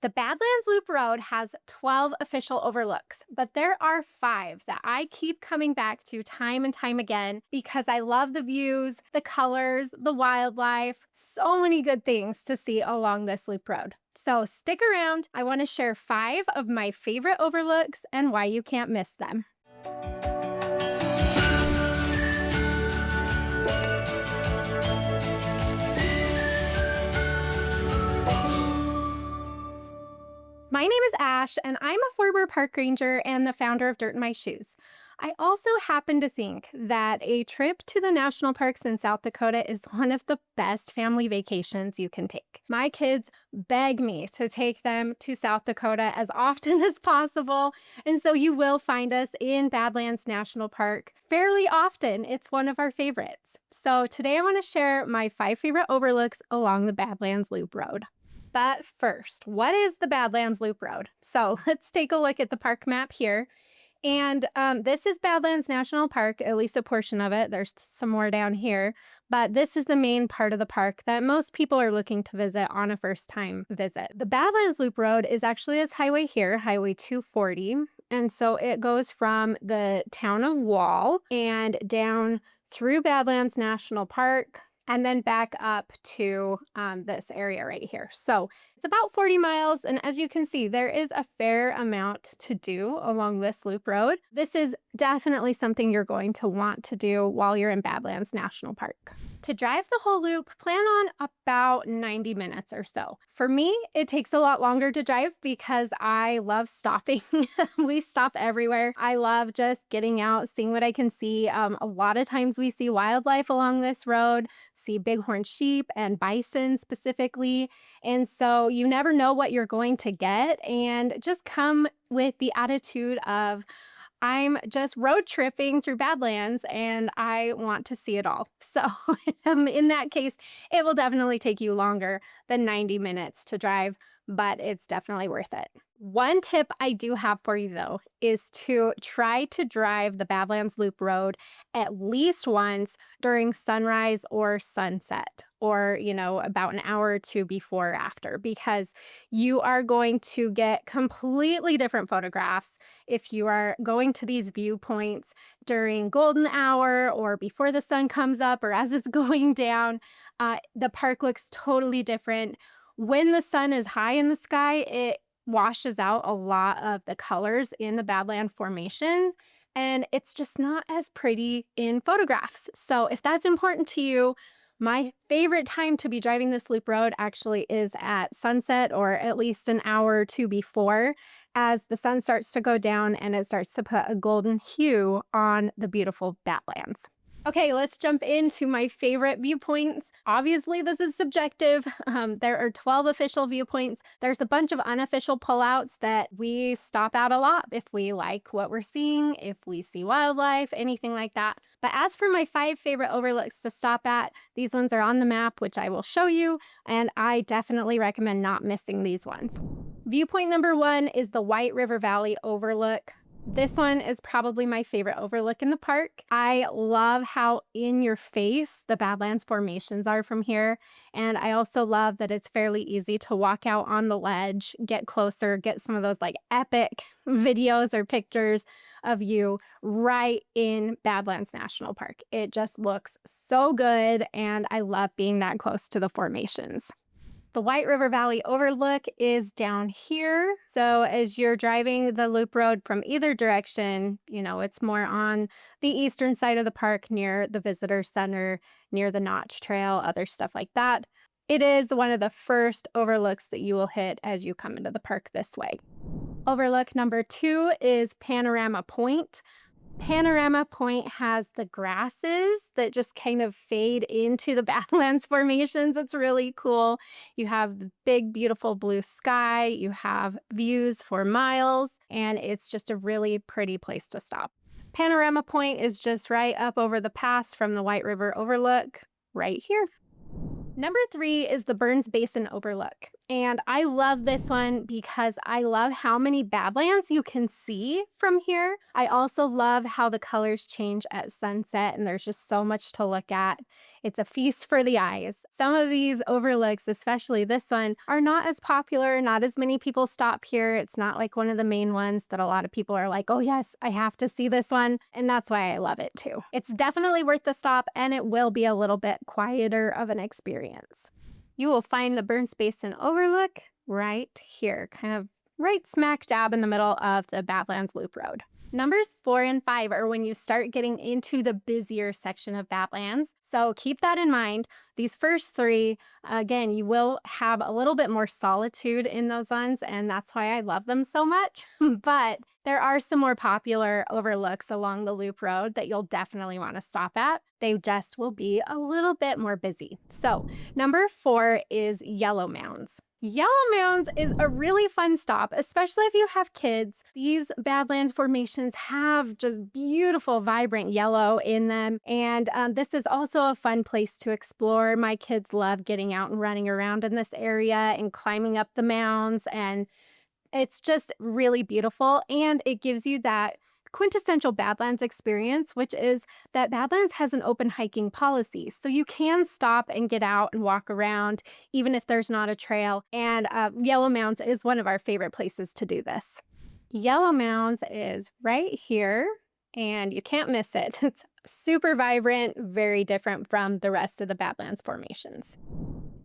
The Badlands Loop Road has 12 official overlooks, but there are 5 that I keep coming back to time and time again because I love the views, the colors, the wildlife, so many good things to see along this loop road. So stick around. I want to share 5 of my favorite overlooks and why you can't miss them. My name is Ash, and I'm a former park ranger and the founder of Dirt in My Shoes. I also happen to think that a trip to the national parks in South Dakota is one of the best family vacations you can take. My kids beg me to take them to South Dakota as often as possible, and so you will find us in Badlands National Park fairly often. It's one of our favorites. So today I want to share my 5 favorite overlooks along the Badlands Loop Road. But first, what is the Badlands Loop Road? So let's take a look at the park map here. And this is Badlands National Park, at least a portion of it. There's some more down here. But this is the main part of the park that most people are looking to visit on a first-time visit. The Badlands Loop Road is actually this highway here, Highway 240. And so it goes from the town of Wall and down through Badlands National Park, and then back up to this area right here. So it's about 40 miles. And as you can see, there is a fair amount to do along this loop road. This is definitely something you're going to want to do while you're in Badlands National Park. To drive the whole loop, plan on about 90 minutes or so. For me, it takes a lot longer to drive because I love stopping. We stop everywhere. I love just getting out, seeing what I can see. A lot of times we see wildlife along this road, see bighorn sheep and bison specifically. And so you never know what you're going to get, and just come with the attitude of, I'm just road tripping through Badlands and I want to see it all. So in that case, it will definitely take you longer than 90 minutes to drive, but it's definitely worth it. One tip I do have for you, though, is to try to drive the Badlands Loop Road at least once during sunrise or sunset, or, about an hour or two before or after, because you are going to get completely different photographs if you are going to these viewpoints during golden hour or before the sun comes up or as it's going down. The park looks totally different. When the sun is high in the sky, it washes out a lot of the colors in the Badland Formation, and it's just not as pretty in photographs. So if that's important to you, my favorite time to be driving this loop road actually is at sunset, or at least an hour or two before, as the sun starts to go down and it starts to put a golden hue on the beautiful Badlands. Okay, let's jump into my favorite viewpoints. Obviously, this is subjective. There are 12 official viewpoints. There's a bunch of unofficial pullouts that we stop at a lot if we like what we're seeing, if we see wildlife, anything like that. But as for my 5 favorite overlooks to stop at, these ones are on the map, which I will show you, and I definitely recommend not missing these ones. Viewpoint number 1 is the White River Valley Overlook. This one is probably my favorite overlook in the park. I love how in your face the Badlands formations are from here. And I also love that it's fairly easy to walk out on the ledge, get closer, get some of those like epic videos or pictures of you right in Badlands National Park. It just looks so good, and I love being that close to the formations. The White River Valley Overlook is down here. So as you're driving the loop road from either direction, it's more on the eastern side of the park near the visitor center, near the Notch Trail, other stuff like that. It is one of the first overlooks that you will hit as you come into the park this way. Overlook number 2 is Panorama Point. Panorama Point has the grasses that just kind of fade into the Badlands formations. It's really cool. You have the big, beautiful blue sky. You have views for miles, and it's just a really pretty place to stop. Panorama Point is just right up over the pass from the White River Overlook, right here. Number 3 is the Basin Overlook. And I love this one because I love how many Badlands you can see from here. I also love how the colors change at sunset, and there's just so much to look at. It's a feast for the eyes. Some of these overlooks, especially this one, are not as popular. Not as many people stop here. It's not like one of the main ones that a lot of people are like, oh, yes, I have to see this one. And that's why I love it too. It's definitely worth the stop, and it will be a little bit quieter of an experience. You will find the Basin Overlook right here, kind of right smack dab in the middle of the Badlands Loop Road. Numbers 4 and 5 are when you start getting into the busier section of Badlands. So keep that in mind. These first three, again, you will have a little bit more solitude in those ones, and that's why I love them so much. But there are some more popular overlooks along the Loop Road that you'll definitely want to stop at. They just will be a little bit more busy. So number 4 is Yellow Mounds. Yellow Mounds is a really fun stop, especially if you have kids. These Badlands formations have just beautiful, vibrant yellow in them. And this is also a fun place to explore. My kids love getting out and running around in this area and climbing up the mounds. And it's just really beautiful. And it gives you that quintessential Badlands experience, which is that Badlands has an open hiking policy. So you can stop and get out and walk around, even if there's not a trail. And Yellow Mounds is one of our favorite places to do this. Yellow Mounds is right here, and you can't miss it. It's super vibrant, very different from the rest of the Badlands formations.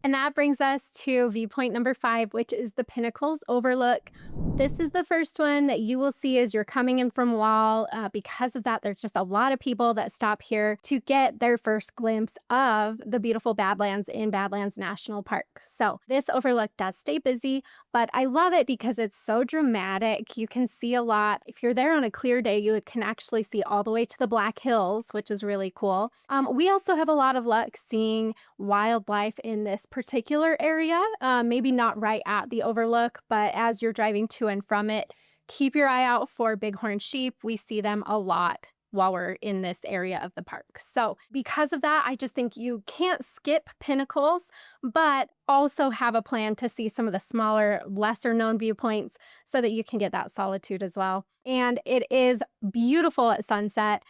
And that brings us to viewpoint number 5, which is the Pinnacles Overlook. This is the first one that you will see as you're coming in from Wall. Because of that, there's just a lot of people that stop here to get their first glimpse of the beautiful Badlands in Badlands National Park. So this overlook does stay busy, but I love it because it's so dramatic. You can see a lot. If you're there on a clear day, you can actually see all the way to the Black Hills, which is really cool. We also have a lot of luck seeing wildlife in this particular area, maybe not right at the overlook, but as you're driving to and from it, keep your eye out for bighorn sheep. We see them a lot while we're in this area of the park. So because of that, I just think you can't skip Pinnacles, but also have a plan to see some of the smaller, lesser known viewpoints so that you can get that solitude as well. And it is beautiful at sunset.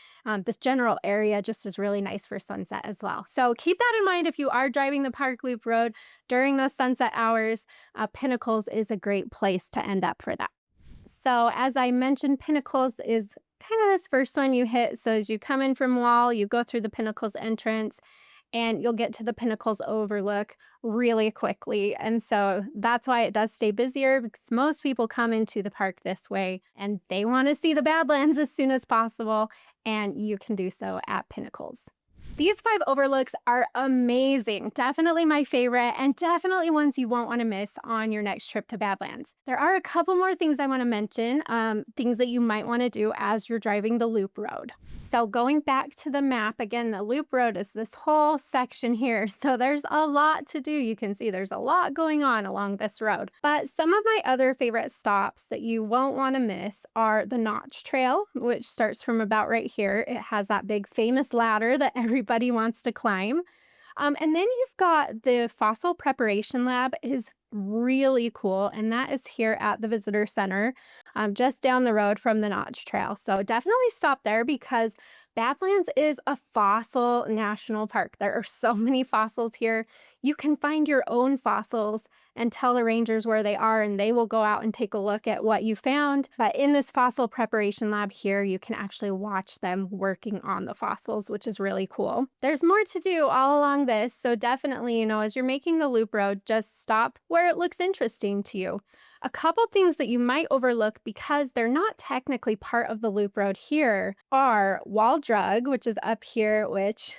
This general area just is really nice for sunset as well. So keep that in mind if you are driving the Park Loop Road during those sunset hours. Pinnacles is a great place to end up for that. So as I mentioned, Pinnacles is kind of this first one you hit. So as you come in from Wall, you go through the Pinnacles entrance and you'll get to the Pinnacles Overlook really quickly. And so that's why it does stay busier, because most people come into the park this way and they want to see the Badlands as soon as possible. And you can do so at Pinnacles. These 5 overlooks are amazing. Definitely my favorite, and definitely ones you won't want to miss on your next trip to Badlands. There are a couple more things I want to mention, things that you might want to do as you're driving the Loop Road. So going back to the map, again, the Loop Road is this whole section here. So there's a lot to do. You can see there's a lot going on along this road. But some of my other favorite stops that you won't want to miss are the Notch Trail, which starts from about right here. It has that big famous ladder that everybody wants to climb. And then you've got the Fossil Preparation Lab is really cool. And that is here at the Visitor Center, just down the road from the Notch Trail. So definitely stop there because Badlands is a fossil national park. There are so many fossils here. You can find your own fossils and tell the rangers where they are, and they will go out and take a look at what you found. But in this fossil preparation lab here, you can actually watch them working on the fossils, which is really cool. There's more to do all along this. So definitely, as you're making the Loop Road, just stop where it looks interesting to you. A couple things that you might overlook because they're not technically part of the Loop Road here are Wall Drug, which is up here, which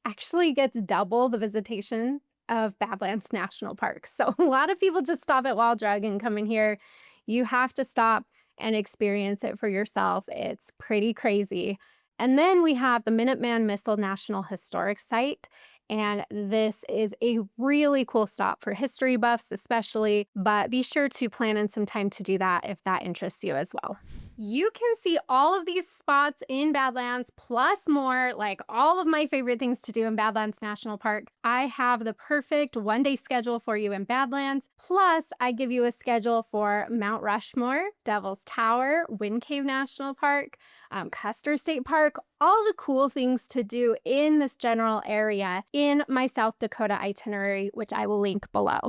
actually gets double the visitation of Badlands National Park. So a lot of people just stop at Wall Drug and come in here. You have to stop and experience it for yourself. It's pretty crazy. And then we have the Minuteman Missile National Historic Site. And this is a really cool stop for history buffs, especially, but be sure to plan in some time to do that if that interests you as well. You can see all of these spots in Badlands plus more, like all of my favorite things to do in Badlands National Park. I have the perfect 1-day schedule for you in Badlands. Plus, I give you a schedule for Mount Rushmore, Devil's Tower, Wind Cave National Park, Custer State Park, all the cool things to do in this general area in my South Dakota itinerary, which I will link below.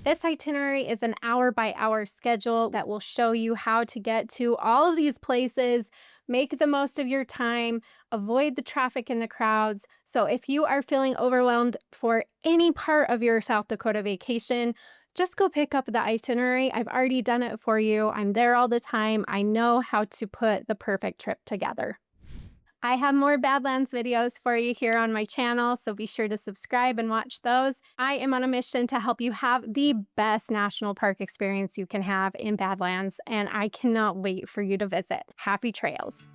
This itinerary is an hour-by-hour schedule that will show you how to get to all of these places, make the most of your time, avoid the traffic and the crowds. So if you are feeling overwhelmed for any part of your South Dakota vacation, just go pick up the itinerary. I've already done it for you. I'm there all the time. I know how to put the perfect trip together. I have more Badlands videos for you here on my channel, so be sure to subscribe and watch those. I am on a mission to help you have the best national park experience you can have in Badlands, and I cannot wait for you to visit. Happy trails!